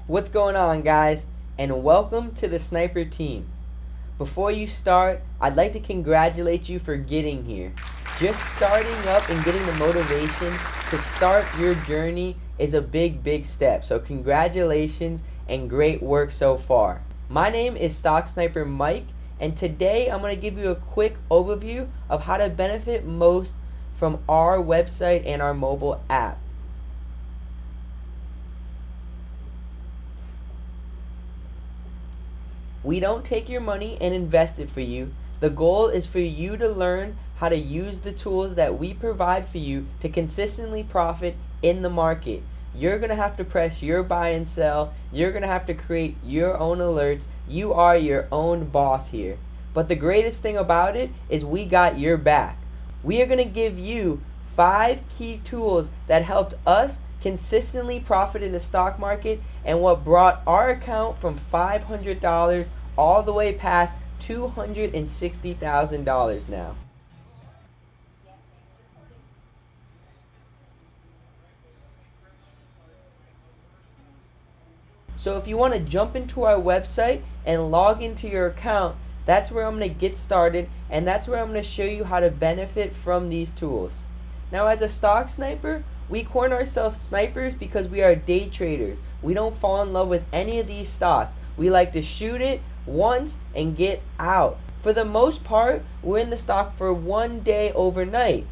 What's going on, guys? And welcome to the Sniper team. Before you start, I'd like to congratulate you for getting here. Just starting up and getting the motivation to start your journey is a big step. So congratulations and great work so far. My name is Stock Sniper Mike, and today I'm going to give you a quick overview of how to benefit most from our website and our mobile app. We don't take your money and invest it for you. The goal is for you to learn how to use the tools that we provide for you to consistently profit in the market. You're going to have to press your buy and sell. You're going to have to create your own alerts. You are your own boss here. But the greatest thing about it is we got your back. We are going to give you 5 key tools that helped us consistently profit in the stock market and what brought our account from $500 all the way past $260,000 now. So if you want to jump into our website and log into your account, that's where I'm going to get started, and that's where I'm going to show you how to benefit from these tools. Now, as a stock sniper, we coin ourselves snipers because we are day traders. We don't fall in love with any of these stocks. We like to shoot it once and get out. For the most part, we're in the stock for 1 day overnight.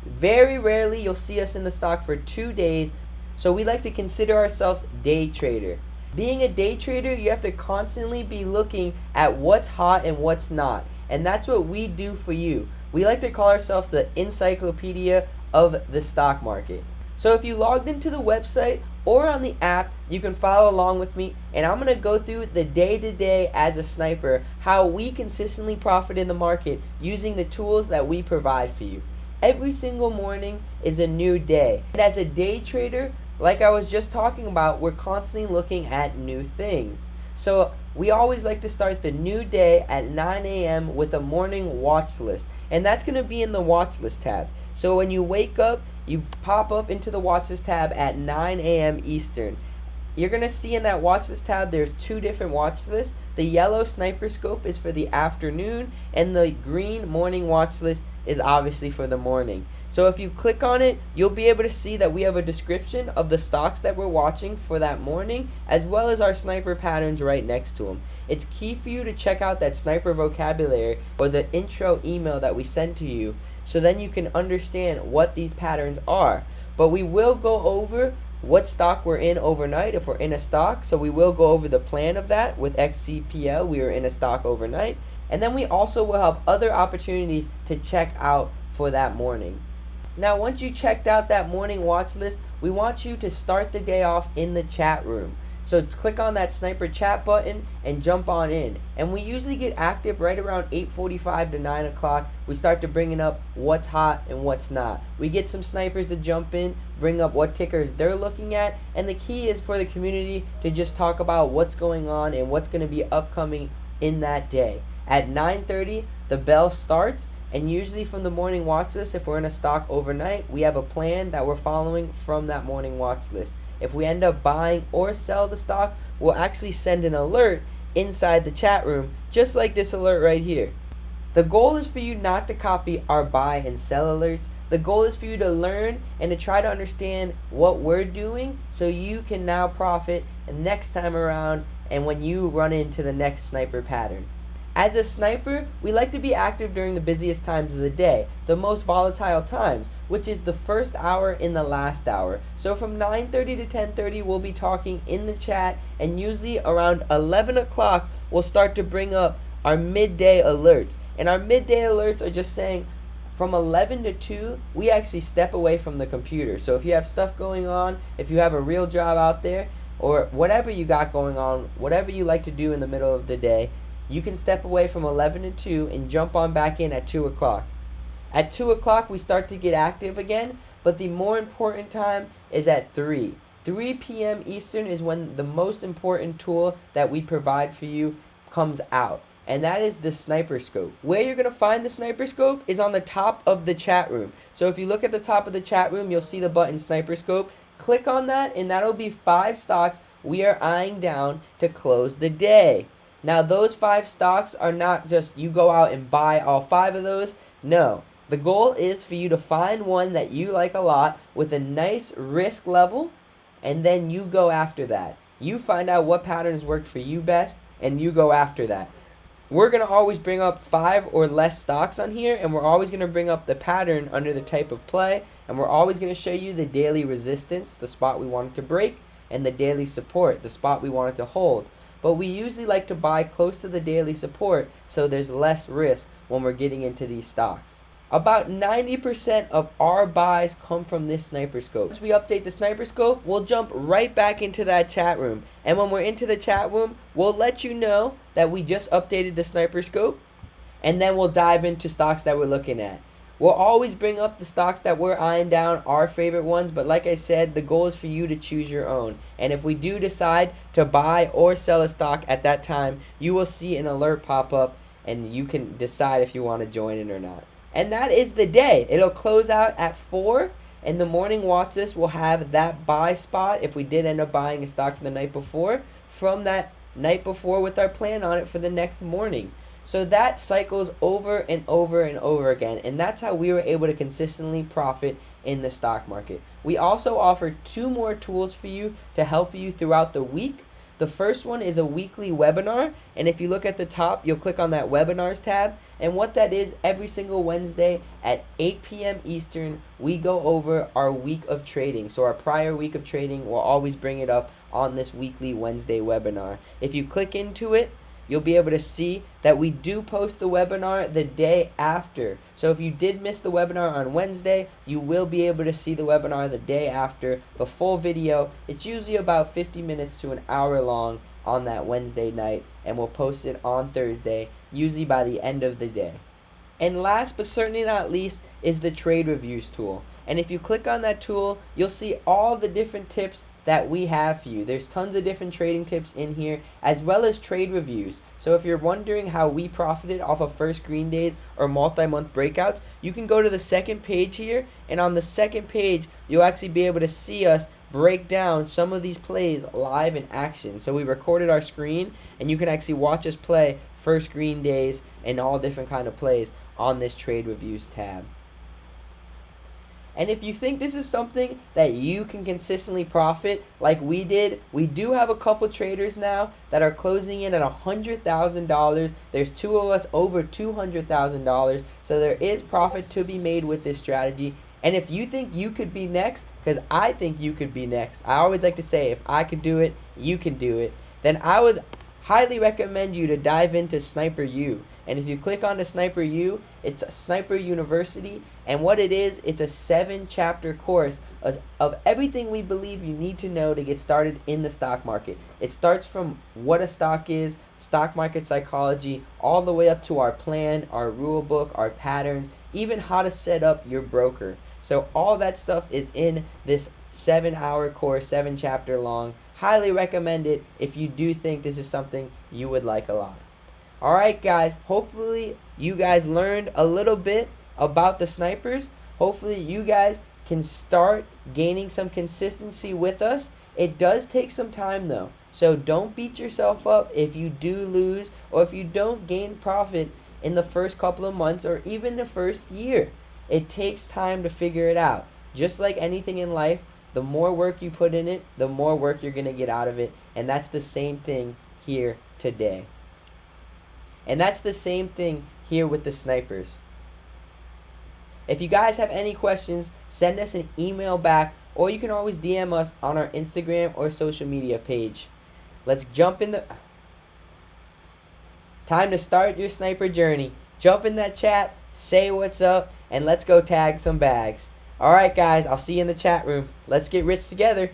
Very rarely you'll see us in the stock for 2 days, so we like to consider ourselves day trader. Being a day trader, you have to constantly be looking at what's hot and what's not, and that's what we do for you. We like to call ourselves the encyclopedia of the stock market. So if you logged into the website or on the app, you can follow along with me, and I'm going to go through the day-to-day as a sniper, how we consistently profit in the market using the tools that we provide for you. Every single morning is a new day, and as a day trader, like I was just talking about, we're constantly looking at new things. So we always like to start the new day at 9 a.m. with a morning watch list, and that's going to be in the watch list tab. So when you wake up, you pop up into the watch list tab at 9 a.m. Eastern. You're going to see in that watch list tab there's 2 different watch lists. The yellow sniper scope is for the afternoon, and the green morning watch list is obviously for the morning. So if you click on it, you'll be able to see that we have a description of the stocks that we're watching for that morning, as well as our sniper patterns right next to them. It's key for you to check out that sniper vocabulary or the intro email that we send to you, so then you can understand what these patterns are. But we will go over what stock we're in overnight if we're in a stock. So we will go over the plan of that. With XCPL, we are in a stock overnight. And then we also will have other opportunities to check out for that morning. Now, once you checked out that morning watch list, we want you to start the day off in the chat room. So click on that sniper chat button and jump on in. And we usually get active right around 8:45 to 9 o'clock. We start to bringing up what's hot and what's not. We get some snipers to jump in, bring up what tickers they're looking at. And the key is for the community to just talk about what's going on and what's going to be upcoming in that day. At 9:30, the bell starts. And usually from the morning watch list, if we're in a stock overnight, we have a plan that we're following from that morning watch list. If we end up buying or sell the stock, we'll actually send an alert inside the chat room, just like this alert right here. The goal is for you not to copy our buy and sell alerts. The goal is for you to learn and to try to understand what we're doing so you can now profit next time around and when you run into the next sniper pattern. As a sniper, we like to be active during the busiest times of the day, the most volatile times, which is the first hour and the last hour. So from 9:30 to 10:30, we'll be talking in the chat, and usually around 11 o'clock, we'll start to bring up our midday alerts. And our midday alerts are just saying from 11 to 2, we actually step away from the computer. So if you have stuff going on, if you have a real job out there, or whatever you got going on, whatever you like to do in the middle of the day, you can step away from 11 to 2 and jump on back in at 2 o'clock. At 2 o'clock, we start to get active again, but the more important time is at 3. 3 p.m. Eastern is when the most important tool that we provide for you comes out, and that is the sniper scope. Where you're going to find the sniper scope is on the top of the chat room. So if you look at the top of the chat room, you'll see the button sniper scope. Click on that, and that'll be 5 stocks we are eyeing down to close the day. Now, those 5 stocks are not just you go out and buy all 5 of those. No. The goal is for you to find one that you like a lot with a nice risk level, and then you go after that. You find out what patterns work for you best, and you go after that. We're going to always bring up 5 or less stocks on here, and we're always going to bring up the pattern under the type of play, and we're always going to show you the daily resistance, the spot we want it to break, and the daily support, the spot we want it to hold. But we usually like to buy close to the daily support so there's less risk when we're getting into these stocks. About 90% of our buys come from this sniper scope. Once we update the sniper scope, we'll jump right back into that chat room. And when we're into the chat room, we'll let you know that we just updated the sniper scope. And then we'll dive into stocks that we're looking at. We'll always bring up the stocks that we're eyeing down, our favorite ones. But like I said, the goal is for you to choose your own. And if we do decide to buy or sell a stock at that time, you will see an alert pop up. And you can decide if you want to join it or not. And that is the day. It'll close out at 4. And the morning watch list will have that buy spot if we did end up buying a stock from the night before, from that night before with our plan on it for the next morning. So that cycles over and over and over again. And that's how we were able to consistently profit in the stock market. We also offer 2 more tools for you to help you throughout the week. The first one is a weekly webinar, and if you look at the top, you'll click on that webinars tab, and what that is, every single Wednesday at 8 p.m. Eastern, we go over our week of trading. So our prior week of trading, we'll always bring it up on this weekly Wednesday webinar. If you click into it, you'll be able to see that we do post the webinar the day after. So if you did miss the webinar on Wednesday, you will be able to see the webinar the day after, the full video. It's usually about 50 minutes to an hour long on that Wednesday night, and we'll post it on Thursday, usually by the end of the day. And last but certainly not least is the trade reviews tool. And if you click on that tool, you'll see all the different tips that we have for you. There's tons of different trading tips in here, as well as trade reviews. So if you're wondering how we profited off of first green days or multi-month breakouts, you can go to the second page here, and on the second page, you'll actually be able to see us break down some of these plays live in action. So we recorded our screen, and you can actually watch us play first green days and all different kind of plays on this trade reviews tab. And if you think this is something that you can consistently profit like we did, we do have a couple traders now that are closing in at $100,000. There's 2 of us over $200,000. So there is profit to be made with this strategy. And if you think you could be next, because I think you could be next, I always like to say if I could do it, you can do it, then I would highly recommend you to dive into Sniper U. And if you click on the Sniper U, it's a Sniper University, and what it is, it's a 7-chapter course of everything we believe you need to know to get started in the stock market. It starts from what a stock is, stock market psychology, all the way up to our plan, our rule book, our patterns, even how to set up your broker. So all that stuff is in this 7-hour course, 7-chapter long. Highly recommend it if you do think this is something you would like a lot. Alright guys, hopefully you guys learned a little bit about the snipers. Hopefully you guys can start gaining some consistency with us. It does take some time though, so don't beat yourself up if you do lose or if you don't gain profit in the first couple of months or even the first year. It takes time to figure it out. Just like anything in life, the more work you put in it, the more work you're going to get out of it. And that's the same thing here today. And that's the same thing here with the snipers. If you guys have any questions, send us an email back, or you can always DM us on our Instagram or social media page. Let's jump in the... Time to start your sniper journey. Jump in that chat, say what's up, and let's go tag some bags. Alright guys, I'll see you in the chat room. Let's get rich together.